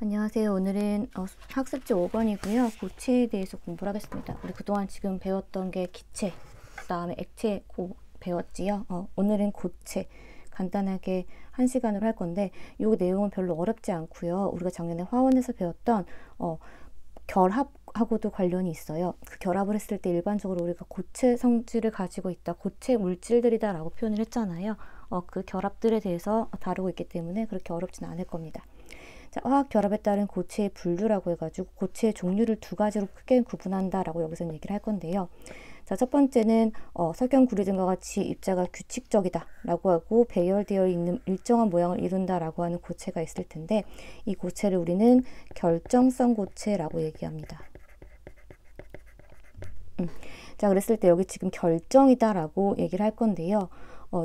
안녕하세요. 오늘은 학습지 5번이고요. 고체에 대해서 공부를 하겠습니다. 우리 그동안 지금 배웠던 게 기체, 그 다음에 액체 배웠지요. 오늘은 고체 간단하게 1시간으로 할 건데 이 내용은 별로 어렵지 않고요. 우리가 작년에 화원에서 배웠던 결합하고도 관련이 있어요. 그 결합을 했을 때 일반적으로 우리가 고체 성질을 가지고 있다, 고체 물질들이다 라고 표현을 했잖아요. 그 결합들에 대해서 다루고 있기 때문에 그렇게 어렵진 않을 겁니다. 자, 화학 결합에 따른 고체의 분류라고 해가지고 고체의 종류를 두 가지로 크게 구분한다라고 여기서 얘기를 할 건데요. 자, 첫 번째는 석영 구리등과 같이 입자가 규칙적이다 라고 하고 배열되어 있는 일정한 모양을 이룬다 라고 하는 고체가 있을 텐데, 이 고체를 우리는 결정성 고체라고 얘기합니다. 자, 그랬을 때 여기 지금 결정이다 라고 얘기를 할 건데요.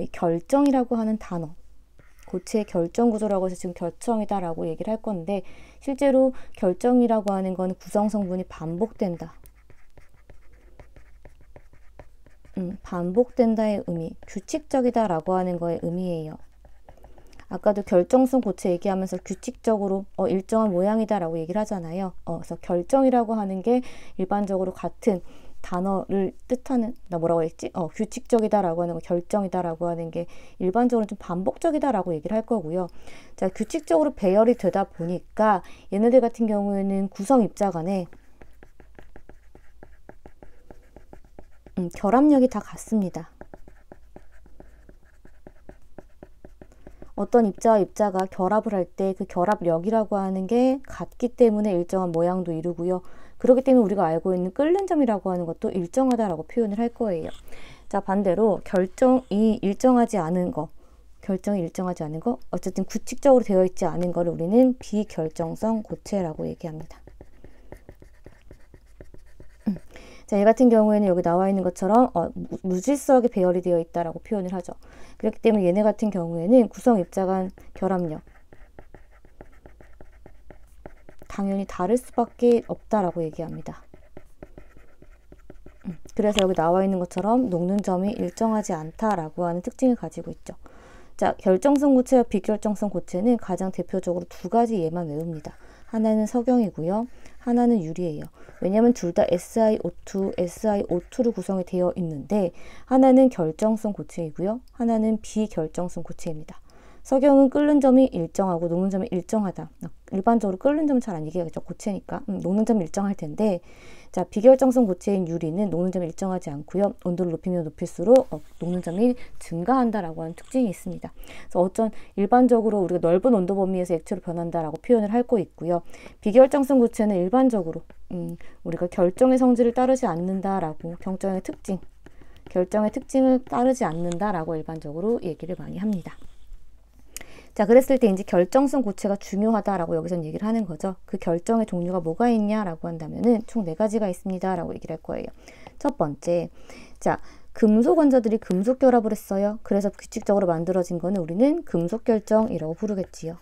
이 결정이라고 하는 단어, 고체의 결정 구조라고 해서 지금 결정이다 라고 얘기를 할 건데, 실제로 결정이라고 하는 건 구성 성분이 반복된다. 반복된다의 의미, 규칙적이다 라고 하는 거의 의미예요. 아까도 결정성 고체 얘기하면서 규칙적으로 일정한 모양이다 라고 얘기를 하잖아요. 그래서 결정이라고 하는 게 일반적으로 같은 단어를 뜻하는, 나 뭐라고 했지? 규칙적이다 라고 하는 거, 결정이다 라고 하는 게 일반적으로 좀 반복적이다 라고 얘기를 할 거고요. 자, 규칙적으로 배열이 되다 보니까 얘네들 같은 경우에는 구성 입자 간에 결합력이 다 같습니다. 어떤 입자와 입자가 결합을 할 때 그 결합력이라고 하는 게 같기 때문에 일정한 모양도 이루고요. 그렇기 때문에 우리가 알고 있는 끓는 점이라고 하는 것도 일정하다라고 표현을 할 거예요. 자, 반대로 결정이 일정하지 않은 거, 어쨌든 규칙적으로 되어 있지 않은 거를 우리는 비결정성 고체라고 얘기합니다. 자, 얘 같은 경우에는 여기 나와 있는 것처럼 무질서하게 배열이 되어 있다라고 표현을 하죠. 그렇기 때문에 얘네 같은 경우에는 구성 입자 간 결합력 당연히 다를 수밖에 없다라고 얘기합니다. 그래서 여기 나와 있는 것처럼 녹는 점이 일정하지 않다라고 하는 특징을 가지고 있죠. 자, 결정성 고체와 비결정성 고체는 가장 대표적으로 두 가지 예만 외웁니다. 하나는 석영이고요. 하나는 유리예요. 왜냐하면 둘 다 SiO2로 구성이 되어 있는데, 하나는 결정성 고체이고요. 하나는 비결정성 고체입니다. 석영은 끓는 점이 일정하고 녹는 점이 일정하다. 일반적으로 끓는 점은 잘 안 얘기하겠죠. 고체니까. 녹는 점이 일정할 텐데, 자, 비결정성 고체인 유리는 녹는 점이 일정하지 않고요. 온도를 높이면 높일수록 녹는 점이 증가한다라고 하는 특징이 있습니다. 그래서 어떤 일반적으로 우리가 넓은 온도 범위에서 액체로 변한다라고 표현을 할 거 있고요. 비결정성 고체는 일반적으로 우리가 결정의 성질을 따르지 않는다라고, 결정의 특징을 따르지 않는다라고 일반적으로 얘기를 많이 합니다. 자, 그랬을 때 이제 결정성 고체가 중요하다라고 여기서 얘기를 하는 거죠. 그 결정의 종류가 뭐가 있냐라고 한다면은 총 4가지가 있습니다라고 얘기를 할 거예요. 첫 번째, 자, 금속 원자들이 금속 결합을 했어요. 그래서 규칙적으로 만들어진 거는 우리는 금속 결정이라고 부르겠지요.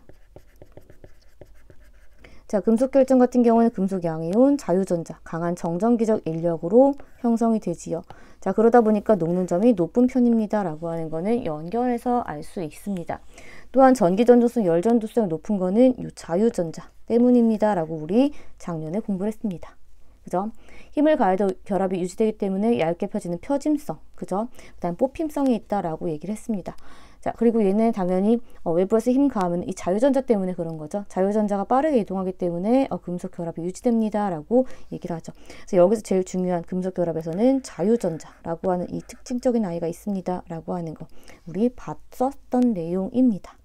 자, 금속 결정 같은 경우는 금속 양이온, 자유전자, 강한 정전기적 인력으로 형성이 되지요. 자, 그러다 보니까 녹는 점이 높은 편입니다 라고 하는 거는 연결해서 알 수 있습니다. 또한 전기전도성, 열전도성이 높은 거는 이 자유전자 때문입니다 라고 우리 작년에 공부를 했습니다. 그죠? 힘을 가해도 결합이 유지되기 때문에 얇게 펴지는 펴짐성, 그죠? 그 다음 뽑힘성이 있다라고 얘기를 했습니다. 자, 그리고 얘는 당연히 외부에서 힘 가하면 이 자유전자 때문에 그런 거죠. 자유전자가 빠르게 이동하기 때문에 금속 결합이 유지됩니다 라고 얘기를 하죠. 그래서 여기서 제일 중요한 금속 결합에서는 자유전자라고 하는 이 특징적인 아이가 있습니다 라고 하는 거 우리 봤었던 내용입니다.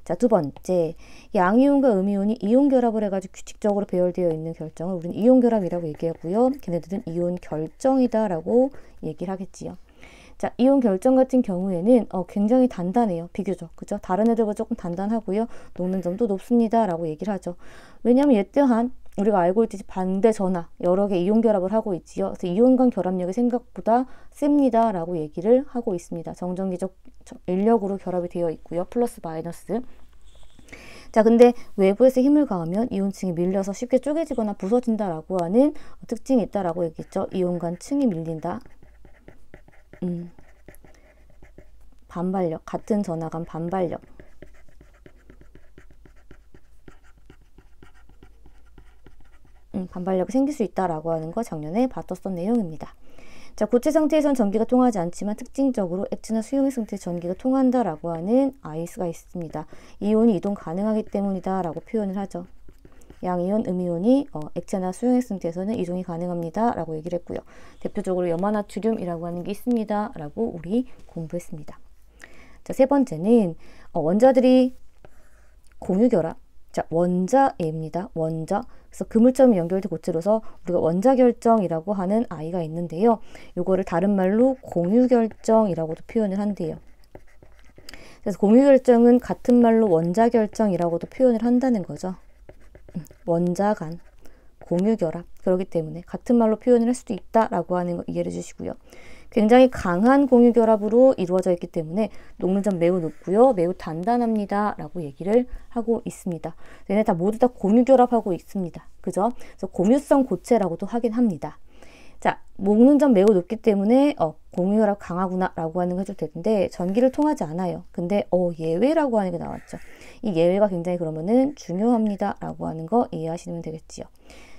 자, 두 번째, 양이온과 음이온이 이온 결합을 해가지고 규칙적으로 배열되어 있는 결정을 우리는 이온 결합이라고 얘기하고요. 걔네들은 이온 결정이다라고 얘기를 하겠지요. 자, 이온 결정 같은 경우에는 굉장히 단단해요. 비교적. 그죠? 다른 애들보다 조금 단단하고요. 녹는 점도 높습니다 라고 얘기를 하죠. 왜냐하면 얘 또한 우리가 알고 있듯이 반대 전하 여러 개 이온 결합을 하고 있지요. 그래서 이온 간 결합력이 생각보다 셉니다 라고 얘기를 하고 있습니다. 정전기적 인력으로 결합이 되어 있고요. 플러스 마이너스. 자, 근데 외부에서 힘을 가하면 이온층이 밀려서 쉽게 쪼개지거나 부서진다라고 하는 특징이 있다라고 얘기했죠. 이온 간 층이 밀린다. 반발력, 같은 전하 간 반발력. 반발력이 생길 수 있다라고 하는 거 작년에 봤었던 내용입니다. 자, 고체 상태에선 전기가 통하지 않지만 특징적으로 액체나 수용액 상태에 전기가 통한다라고 하는 아이스가 있습니다. 이온이 이동 가능하기 때문이다라고 표현을 하죠. 양이온, 음이온이 액체나 수용액 상태에서는 이동이 가능합니다 라고 얘기를 했고요. 대표적으로 염화나트륨이라고 하는 게 있습니다 라고 우리 공부했습니다. 자, 세 번째는 원자들이 공유결합. 자, 원자입니다. 원자. 그래서 그물점이 연결된 고체로서 우리가 원자결정이라고 하는 아이가 있는데요. 요거를 다른 말로 공유결정이라고도 표현을 한대요. 그래서 공유결정은 같은 말로 원자결정이라고도 표현을 한다는 거죠. 원자 간 공유결합. 그렇기 때문에 같은 말로 표현을 할 수도 있다라고 하는 거 이해를 해주시고요. 굉장히 강한 공유결합으로 이루어져 있기 때문에 녹는점 매우 높고요. 매우 단단합니다 라고 얘기를 하고 있습니다. 얘네 다 모두 다 공유결합하고 있습니다. 그죠? 그래서 공유성 고체라고도 하긴 합니다. 자, 녹는점 매우 높기 때문에 공유결합 강하구나 라고 하는 거 해줄 텐데 전기를 통하지 않아요. 근데 예외라고 하는 게 나왔죠. 이 예외가 굉장히 그러면은 중요합니다 라고 하는 거 이해하시면 되겠지요.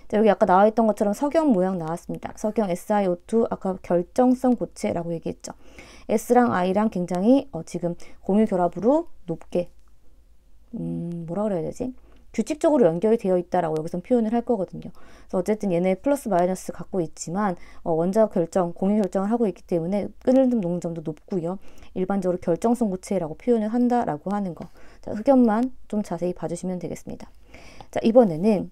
자, 여기 아까 나와 있던 것처럼 석영 모양 나왔습니다. 석영 SiO2 아까 결정성 고체라고 얘기했죠. S랑 I랑 굉장히 지금 공유 결합으로 높게 뭐라 그래야 되지? 규칙적으로 연결이 되어 있다라고 여기서 표현을 할 거거든요. 그래서 어쨌든 얘네 플러스 마이너스 갖고 있지만 원자 결정, 공유 결정을 하고 있기 때문에 끓는 녹는점도 높고요. 일반적으로 결정성 고체라고 표현을 한다라고 하는 거. 자, 흑연만 좀 자세히 봐주시면 되겠습니다. 자, 이번에는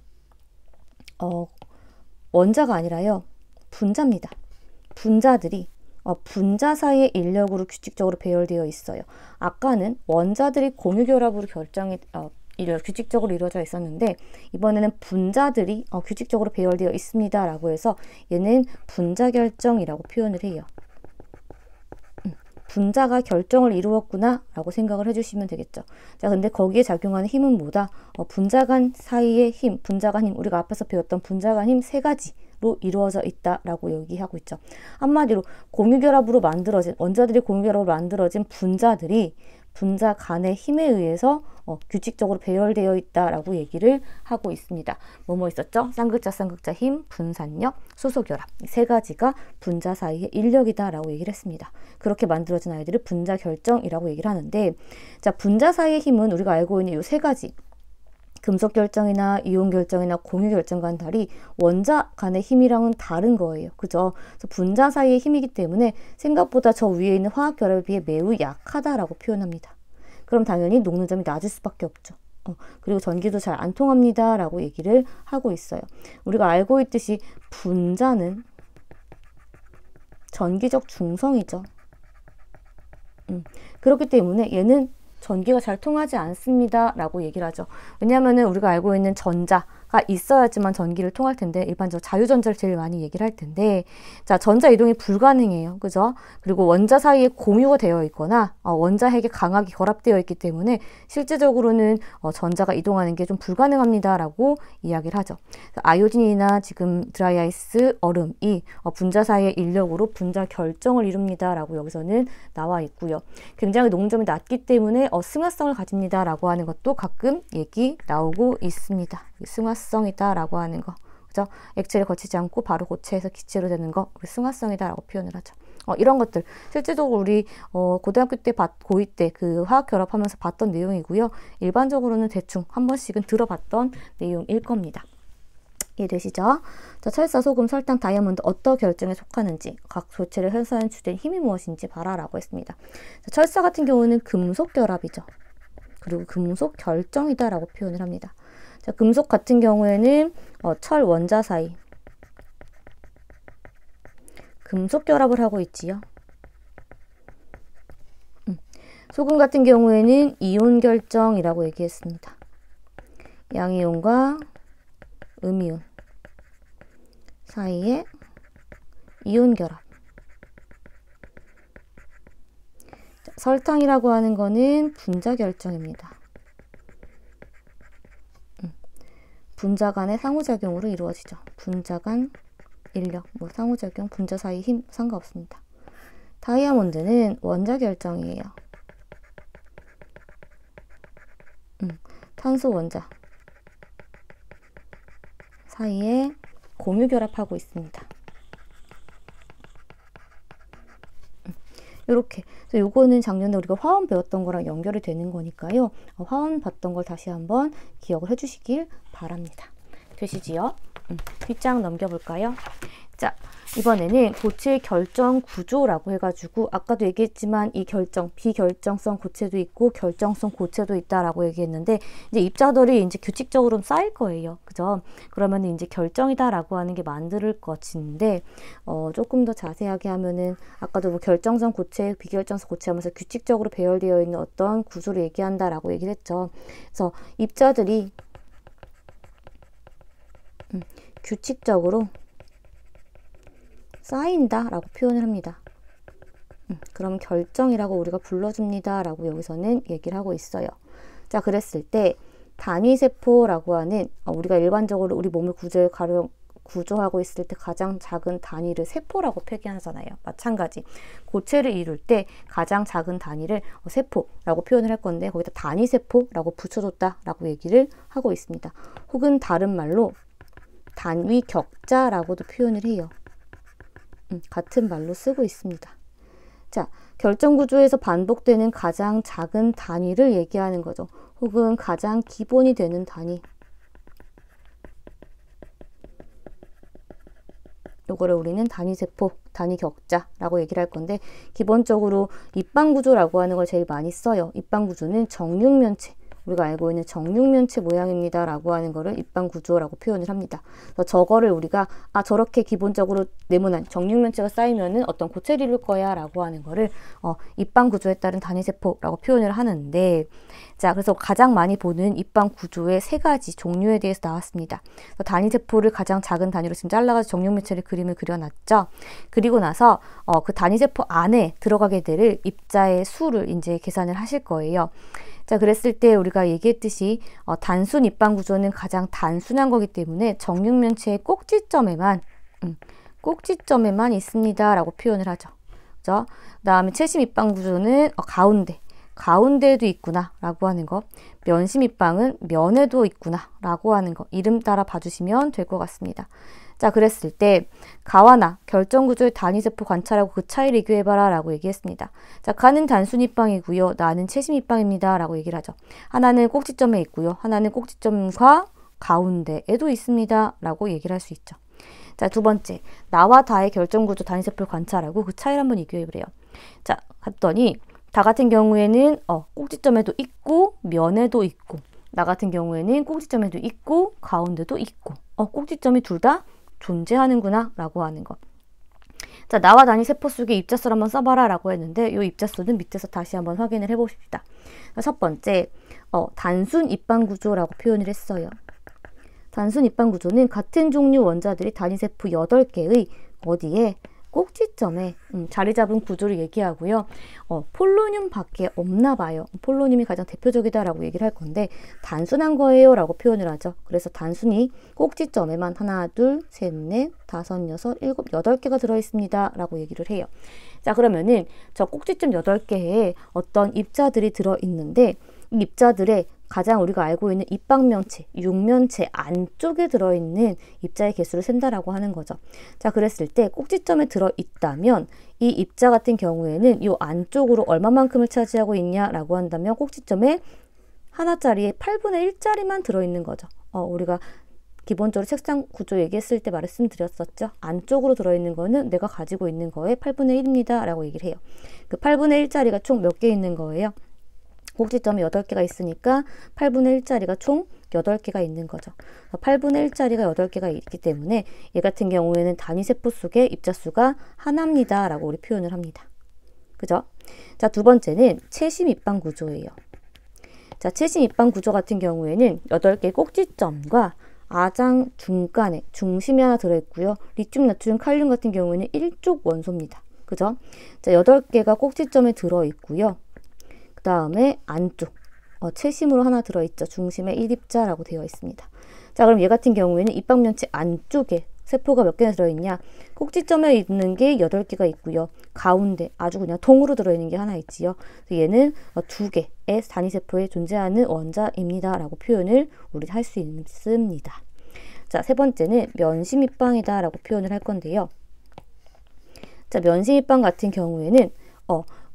원자가 아니라요. 분자입니다. 분자들이 분자 사이의 인력으로 규칙적으로 배열되어 있어요. 아까는 원자들이 공유결합으로 규칙적으로 이루어져 있었는데 이번에는 분자들이 규칙적으로 배열되어 있습니다 라고 해서 얘는 분자결정이라고 표현을 해요. 분자가 결정을 이루었구나 라고 생각을 해주시면 되겠죠. 자, 근데 거기에 작용하는 힘은 뭐다? 분자 간 사이의 힘, 분자 간 힘, 우리가 앞에서 배웠던 분자 간 힘 세 가지로 이루어져 있다라고 얘기하고 있죠. 한마디로 공유결합으로 만들어진, 원자들이 공유결합으로 만들어진 분자들이 분자 간의 힘에 의해서 규칙적으로 배열되어 있다라고 얘기를 하고 있습니다. 뭐뭐 있었죠? 쌍극자 힘, 분산력, 수소결합. 이 세 가지가 분자 사이의 인력이다라고 얘기를 했습니다. 그렇게 만들어진 아이들을 분자 결정이라고 얘기를 하는데, 자, 분자 사이의 힘은 우리가 알고 있는 이 세 가지. 금속 결정이나 이온 결정이나 공유 결정과는 달리 원자 간의 힘이랑은 다른 거예요. 그죠? 그래서 분자 사이의 힘이기 때문에 생각보다 저 위에 있는 화학 결합에 비해 매우 약하다라고 표현합니다. 그럼 당연히 녹는 점이 낮을 수밖에 없죠. 그리고 전기도 잘 안 통합니다 라고 얘기를 하고 있어요. 우리가 알고 있듯이 분자는 전기적 중성이죠. 그렇기 때문에 얘는 전기가 잘 통하지 않습니다 라고 얘기를 하죠. 왜냐하면 우리가 알고 있는 전자가 있어야지만 전기를 통할 텐데 일반적으로 자유전자를 제일 많이 얘기를 할 텐데, 자, 전자 이동이 불가능해요. 그죠? 그리고 원자 사이에 공유가 되어 있거나 원자 핵이 강하게 결합되어 있기 때문에 실제적으로는 전자가 이동하는 게 좀 불가능합니다 라고 이야기를 하죠. 아이오딘이나 지금 드라이아이스, 얼음이 분자 사이의 인력으로 분자 결정을 이룹니다 라고 여기서는 나와 있고요. 굉장히 녹는점이 낮기 때문에 승화성을 가집니다 라고 하는 것도 가끔 얘기 나오고 있습니다. 승화성이다 라고 하는 거, 그죠? 액체를 거치지 않고 바로 고체에서 기체로 되는 거, 우리 승화성이다 라고 표현을 하죠. 이런 것들 실제적으로 우리 고등학교 때, 고2 때 그 화학 결합하면서 봤던 내용이고요. 일반적으로는 대충 한 번씩은 들어봤던 내용일 겁니다. 이해되시죠? 자, 철사, 소금, 설탕, 다이아몬드 어떤 결정에 속하는지, 각 조체를 형성하는 주된 힘이 무엇인지 봐라라고 했습니다. 자, 철사 같은 경우는 금속 결합이죠. 그리고 금속 결정이다라고 표현을 합니다. 자, 금속 같은 경우에는 철 원자 사이 금속 결합을 하고 있지요. 소금 같은 경우에는 이온 결정이라고 얘기했습니다. 양이온과 음이온 사이에 이온 결합. 자, 설탕이라고 하는 거는 분자 결정입니다. 분자 간의 상호작용으로 이루어지죠. 분자 간 인력, 상호작용, 분자 사이 힘 상관없습니다. 다이아몬드는 원자 결정이에요. 탄소 원자 사이에 공유 결합하고 있습니다. 이렇게. 요거는 작년에 우리가 화원 배웠던 거랑 연결이 되는 거니까요. 화원 봤던 걸 다시 한번 기억을 해주시길 바랍니다. 되시지요? 뒷장 넘겨볼까요? 자, 이번에는 고체의 결정 구조라고 해가지고 아까도 얘기했지만 이 비결정성 고체도 있고 결정성 고체도 있다라고 얘기했는데 이제 입자들이 이제 규칙적으로 쌓일 거예요. 그죠? 그러면 이제 결정이다라고 하는 게 만들 것인데 조금 더 자세하게 하면은 아까도 뭐 결정성 고체, 비결정성 고체 하면서 규칙적으로 배열되어 있는 어떤 구조를 얘기한다라고 얘기를 했죠. 그래서 입자들이 규칙적으로 쌓인다 라고 표현을 합니다. 그럼 결정이라고 우리가 불러줍니다 라고 여기서는 얘기를 하고 있어요. 자, 그랬을 때 단위세포라고 하는 우리가 일반적으로 우리 몸을 구조하고 있을 때 가장 작은 단위를 세포라고 표기하잖아요. 마찬가지 고체를 이룰 때 가장 작은 단위를 세포라고 표현을 할 건데 거기다 단위세포라고 붙여줬다 라고 얘기를 하고 있습니다. 혹은 다른 말로 단위격자라고도 표현을 해요. 같은 말로 쓰고 있습니다. 자, 결정구조에서 반복되는 가장 작은 단위를 얘기하는 거죠. 혹은 가장 기본이 되는 단위. 요거를 우리는 단위세포, 단위격자라고 얘기를 할 건데 기본적으로 입방구조라고 하는 걸 제일 많이 써요. 입방구조는 정육면체. 우리가 알고 있는 정육면체 모양입니다 라고 하는 거를 입방구조라고 표현을 합니다. 그래서 저거를 우리가 저렇게 기본적으로 네모난 정육면체가 쌓이면은 어떤 고체를 이룰 거야 라고 하는 거를 입방구조에 따른 단위세포라고 표현을 하는데 자, 그래서 가장 많이 보는 입방구조의 세 가지 종류에 대해서 나왔습니다. 단위세포를 가장 작은 단위로 지금 잘라가지고 정육면체를 그림을 그려놨죠. 그리고 나서 그 단위세포 안에 들어가게 될 입자의 수를 이제 계산을 하실 거예요. 자, 그랬을 때 우리가 얘기했듯이 단순 입방구조는 가장 단순한 거기 때문에 정육면체의 꼭지점에만 있습니다 라고 표현을 하죠. 그죠? 그 다음에 채심 입방구조는 가운데에도 있구나 라고 하는 거, 면심 입방은 면에도 있구나 라고 하는 거 이름 따라 봐주시면 될 것 같습니다. 자, 그랬을 때 가와 결정구조의 단위세포 관찰하고 그 차이를 비교해봐라 라고 얘기했습니다. 자, 가는 단순 입방이고요. 나는 채심 입방입니다 라고 얘기를 하죠. 하나는 꼭지점에 있고요. 하나는 꼭지점과 가운데에도 있습니다 라고 얘기를 할 수 있죠. 자, 두 번째, 나와 다의 결정구조 단위세포를 관찰하고 그 차이를 한번 비교해보래요. 자, 갔더니 다 같은 경우에는 꼭지점에도 있고 면에도 있고, 나 같은 경우에는 꼭지점에도 있고 가운데도 있고, 꼭지점이 둘 다 존재하는구나 라고 하는 것. 자, 나와 단위 세포 속에 입자수를 한번 써봐라 라고 했는데 이 입자수는 밑에서 다시 한번 확인을 해봅시다. 첫 번째, 단순 입방구조라고 표현을 했어요. 단순 입방구조는 같은 종류 원자들이 단위세포 8개의 어디에 꼭지점에 자리 잡은 구조를 얘기하고요. 폴로늄 밖에 없나 봐요. 폴로늄이 가장 대표적이다라고 얘기를 할 건데 단순한 거예요 라고 표현을 하죠. 그래서 단순히 꼭지점에만 하나, 둘, 셋, 넷, 다섯, 여섯, 일곱, 8개가 들어있습니다 라고 얘기를 해요. 자, 그러면은 저 꼭지점 8개에 어떤 입자들이 들어있는데 이 입자들의 가장 우리가 알고 있는 입방면체, 육면체 안쪽에 들어있는 입자의 개수를 센다라고 하는 거죠. 자, 그랬을 때 꼭지점에 들어있다면 이 입자 같은 경우에는 이 안쪽으로 얼마만큼을 차지하고 있냐라고 한다면 꼭지점에 하나짜리에 8분의 1짜리만 들어있는 거죠. 우리가 기본적으로 책상 구조 얘기했을 때 말씀드렸었죠. 안쪽으로 들어있는 거는 내가 가지고 있는 거의 8분의 1입니다 라고 얘기를 해요. 그 8분의 1짜리가 총 몇 개 있는 거예요? 꼭지점이 8개가 있으니까 8분의 1짜리가 총 8개가 있는 거죠. 8분의 1짜리가 8개가 있기 때문에 얘 같은 경우에는 단위세포 속에 입자수가 하나입니다 라고 우리 표현을 합니다. 그죠? 자, 두 번째는 채심 입방 구조예요. 자, 채심 입방 구조 같은 경우에는 8개 꼭지점과 아장 중간에 중심이 하나 들어있고요. 리튬, 나트륨, 칼륨 같은 경우에는 일족 원소입니다. 그죠? 자, 8개가 꼭지점에 들어있고요. 그 다음에 안쪽 채심으로 하나 들어있죠. 중심에 1입자라고 되어 있습니다. 자, 그럼 얘 같은 경우에는 입방면체 안쪽에 세포가 몇 개나 들어있냐? 꼭지점에 있는 게 8개가 있고요. 가운데 아주 그냥 통으로 들어있는 게 하나 있지요. 얘는 2개의 단위세포에 존재하는 원자입니다 라고 표현을 우리 할 수 있습니다. 자, 세 번째는 면심입방이다 라고 표현을 할 건데요. 자, 면심입방 같은 경우에는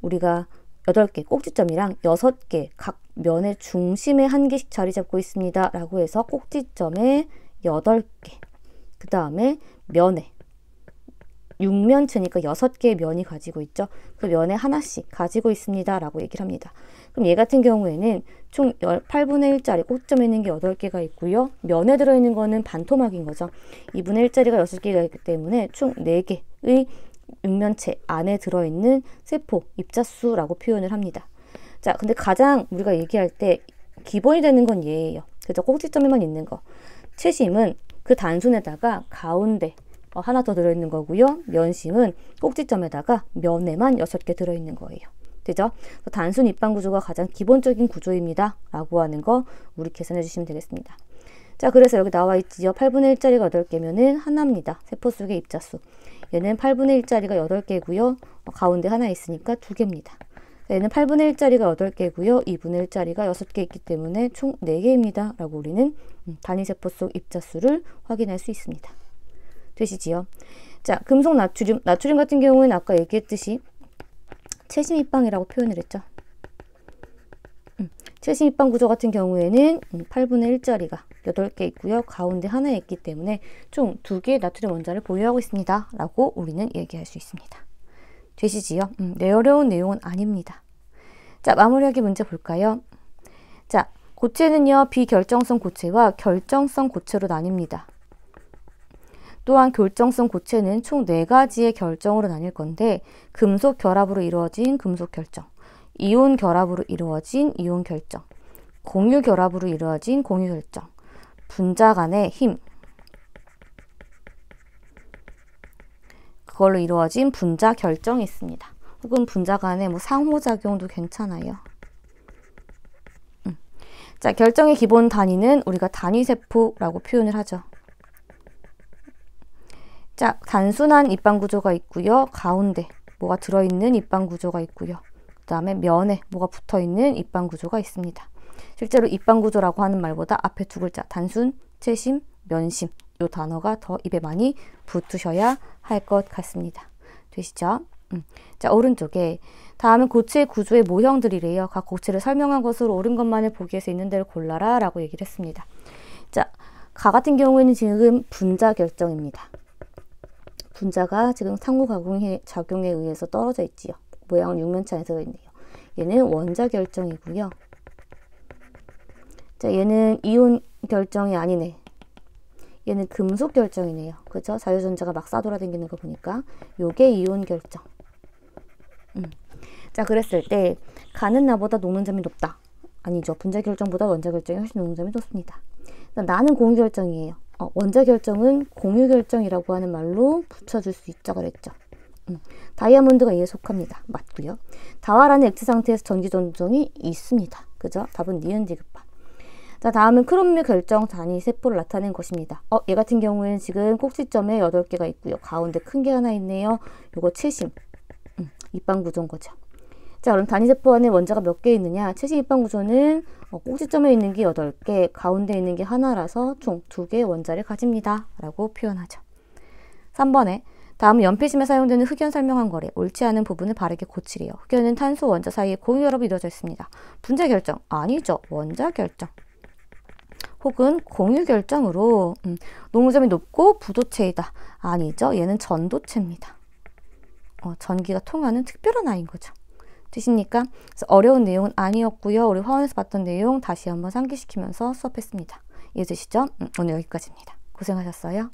우리가 8개 꼭지점이랑 6개 각 면의 중심에 한 개씩 자리 잡고 있습니다 라고 해서 꼭지점에 8개, 그 다음에 면에 6면체니까 6개의 면이 가지고 있죠. 그 면에 하나씩 가지고 있습니다 라고 얘기를 합니다. 그럼 얘 같은 경우에는 총 8분의 1짜리 꼭지점에 있는 게 8개가 있고요. 면에 들어있는 거는 반토막인 거죠. 2분의 1짜리가 6개가 있기 때문에 총 4개의 6면체 안에 들어있는 세포, 입자수라고 표현을 합니다. 자, 근데 가장 우리가 얘기할 때 기본이 되는 건 얘예요. 그죠? 꼭지점에만 있는 거. 채심은 그 단순에다가 가운데 하나 더 들어있는 거고요. 면심은 꼭지점에다가 면에만 6개 들어있는 거예요. 되죠? 단순 입방 구조가 가장 기본적인 구조입니다. 라고 하는 거 우리 계산해 주시면 되겠습니다. 자, 그래서 여기 나와 있지요. 8분의 1짜리가 8개면은 하나입니다. 세포 속의 입자수. 얘는 8분의 1짜리가 8개고요. 가운데 하나 있으니까 2개입니다. 얘는 8분의 1짜리가 8개고요. 2분의 1짜리가 6개 있기 때문에 총 4개입니다. 라고 우리는 단위세포 속 입자수를 확인할 수 있습니다. 되시지요? 자, 금속 나트륨. 나트륨 같은 경우에는 아까 얘기했듯이 채심입방이라고 표현을 했죠. 채심입방 구조 같은 경우에는 8분의 1짜리가 8개 있고요. 가운데 하나 있기 때문에 총 2개의 나트륨 원자를 보유하고 있습니다. 라고 우리는 얘기할 수 있습니다. 되시지요? 네, 어려운 내용은 아닙니다. 자, 마무리하기 문제 볼까요? 자, 고체는요, 비결정성 고체와 결정성 고체로 나뉩니다. 또한 결정성 고체는 총 4가지의 결정으로 나뉠 건데, 금속 결합으로 이루어진 금속 결정, 이온 결합으로 이루어진 이온 결정, 공유 결합으로 이루어진 공유 결정, 분자 간의 힘, 그걸로 이루어진 분자 결정이 있습니다. 혹은 분자 간의 상호작용도 괜찮아요. 자, 결정의 기본 단위는 우리가 단위세포라고 표현을 하죠. 자, 단순한 입방 구조가 있고요. 가운데 뭐가 들어있는 입방 구조가 있고요. 그 다음에 면에 뭐가 붙어있는 입방 구조가 있습니다. 실제로 입방 구조라고 하는 말보다 앞에 2글자 단순, 채심, 면심 이 단어가 더 입에 많이 붙으셔야 할 것 같습니다. 되시죠? 자, 오른쪽에 다음은 고체의 구조의 모형들이래요. 각 고체를 설명한 것으로 옳은 것만을 보기 위해서 있는 대로 골라라 라고 얘기를 했습니다. 자, 가 같은 경우에는 지금 분자 결정입니다. 분자가 지금 상호작용에 의해서 떨어져 있지요. 모양은 6면체 안에 들어있네요. 얘는 원자 결정이고요. 자, 얘는 이온 결정이 아니네. 얘는 금속 결정이네요. 그죠? 자유전자가 막 싸돌아다니는 거 보니까 요게 이온 결정. 자, 그랬을 때 가는 나보다 녹는 점이 높다. 아니죠. 분자 결정보다 원자 결정이 훨씬 녹는 점이 높습니다. 나는 공유 결정이에요. 원자 결정은 공유 결정이라고 하는 말로 붙여줄 수 있죠. 그랬죠. 다이아몬드가 이에 속합니다. 맞고요. 다와라는 액체 상태에서 전기 전정이 있습니다. 그죠? 답은 니은 디귿반. 자, 다음은 크롬의 결정 단위 세포를 나타낸 것입니다. 얘 같은 경우에는 지금 꼭지점에 8개가 있고요. 가운데 큰 게 하나 있네요. 요거 채심. 입방 구조인 거죠. 자, 그럼 단위세포 안에 원자가 몇 개 있느냐? 채심 입방 구조는 꼭지점에 있는 게 8개, 가운데 있는 게 하나라서 총 2개의 원자를 가집니다. 라고 표현하죠. 3번에 다음 연필심에 사용되는 흑연 설명한 거래. 옳지 않은 부분을 바르게 고치래요. 흑연은 탄소 원자 사이에 공유 결합이 이루어져 있습니다. 분자 결정? 아니죠. 원자 결정. 혹은 공유 결정으로 녹는점이 높고 부도체이다. 아니죠. 얘는 전도체입니다. 전기가 통하는 특별한 아이인 거죠. 되십니까? 그래서 어려운 내용은 아니었고요. 우리 화원에서 봤던 내용 다시 한번 상기시키면서 수업했습니다. 이해되시죠? 오늘 여기까지입니다. 고생하셨어요.